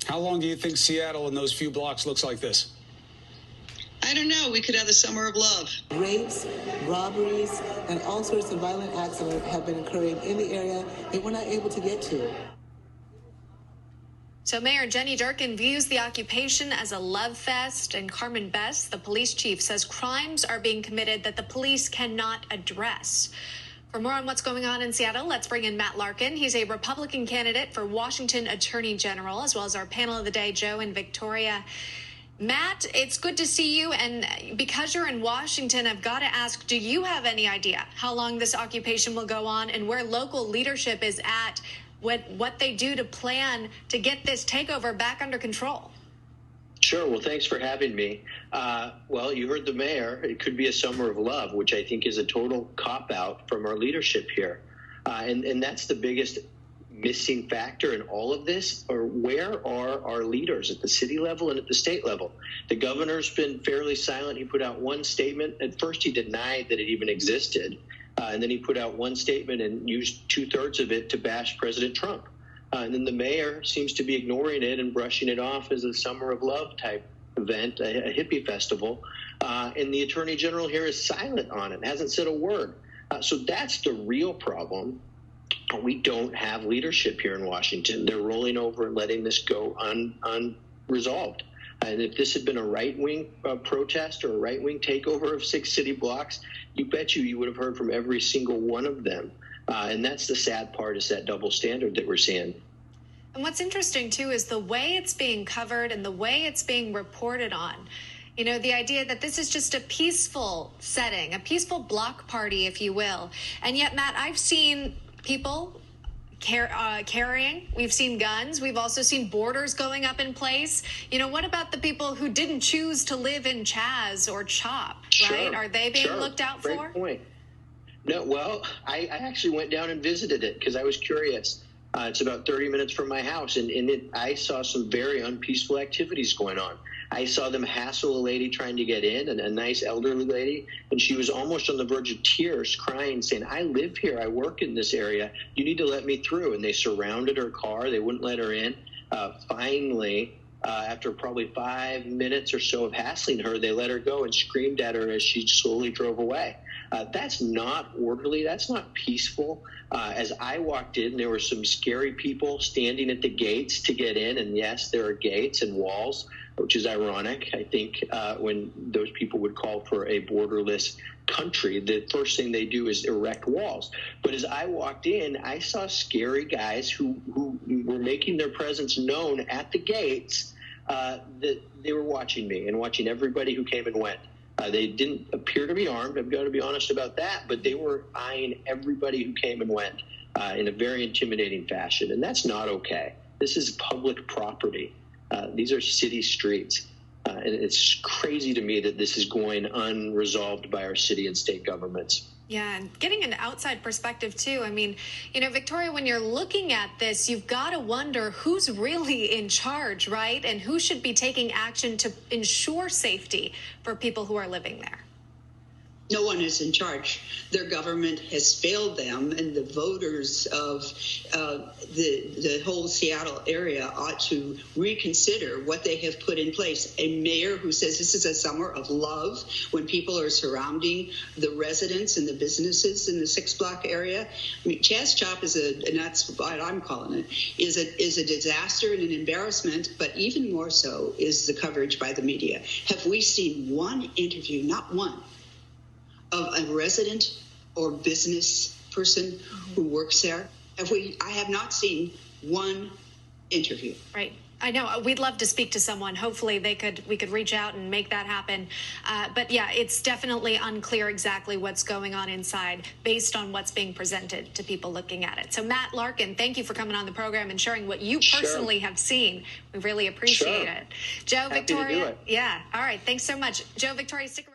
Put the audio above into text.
How long do you think Seattle in those few blocks looks like this? I don't know. We could have the summer of love. Rapes, robberies, and all sorts of violent acts have been occurring in the area that we're not able to get to. So Mayor Jenny Durkin views the occupation as a love fest, and Carmen Best, the police chief, says crimes are being committed that the police cannot address. For more on what's going on in Seattle, let's bring in Matt Larkin. He's a Republican candidate for Washington Attorney General, as well as our panel of the day, Joe and Victoria. Matt, it's good to see you, and because you're in Washington, I've got to ask, do you have any idea how long this occupation will go on and where local leadership is at, what they do to plan to get this takeover back under control? Sure. Well, thanks for having me. Well, you heard the mayor. It could be a summer of love, which I think is a total cop-out from our leadership here. And that's the biggest missing factor in all of this, or where are our leaders at the city level and at the state level? The governor's been fairly silent. He put out one statement. At first, he denied that it even existed. And then he put out one statement and used 2/3 of it to bash President Trump. And then the mayor seems to be ignoring it and brushing it off as a summer of love type event, a hippie festival. And the attorney general here is silent on it, hasn't said a word. So that's the real problem. We don't have leadership here in Washington. They're rolling over and letting this go unresolved. And if this had been a right-wing protest or a right-wing takeover of 6 city blocks, you bet you would have heard from every single one of them. And that's the sad part, is that double standard that we're seeing. And what's interesting, too, is the way it's being covered and the way it's being reported on. You know, the idea that this is just a peaceful setting, a peaceful block party, if you will. And yet, Matt, I've seen people carrying. We've seen guns. We've also seen borders going up in place. You know, what about the people who didn't choose to live in Chaz or CHOP, right? Are they being looked out for? Great point. No, well, I actually went down and visited it because I was curious. It's about 30 minutes from my house, and I saw some very unpeaceful activities going on. I saw them hassle a lady trying to get in, and a nice elderly lady, and she was almost on the verge of tears, crying, saying, "I live here. I work in this area. You need to let me through." And they surrounded her car. They wouldn't let her in. Finally, after probably 5 minutes or so of hassling her, they let her go and screamed at her as she slowly drove away. That's not orderly. That's not peaceful. As I walked in, there were some scary people standing at the gates to get in. And yes, there are gates and walls, which is ironic. I think when those people would call for a borderless country, the first thing they do is erect walls. But as I walked in, I saw scary guys who were making their presence known at the gates, that they were watching me and watching everybody who came and went. They didn't appear to be armed. I've got to be honest about that. But they were eyeing everybody who came and went in a very intimidating fashion. And that's not okay. This is public property. These are city streets. And it's crazy to me that this is going unresolved by our city and state governments. Yeah, and getting an outside perspective, too. I mean, you know, Victoria, when you're looking at this, you've got to wonder who's really in charge, right? And who should be taking action to ensure safety for people who are living there. No one is in charge. Their government has failed them, and the voters of the whole Seattle area ought to reconsider what they have put in place. A mayor who says this is a summer of love when people are surrounding the residents and the businesses in the 6-block area. I mean, Chaz Chop and that's what I'm calling it, is a disaster and an embarrassment, but even more so is the coverage by the media. Have we seen one interview, not one, of a resident or business person who works there? I have not seen one interview. Right. I know. We'd love to speak to someone. Hopefully we could reach out and make that happen. But yeah, it's definitely unclear exactly what's going on inside based on what's being presented to people looking at it. So Matt Larkin, thank you for coming on the program and sharing what you personally have seen. We really appreciate it. Joe, Happy Victoria. to do it. Yeah. All right. Thanks so much. Joe, Victoria, stick around.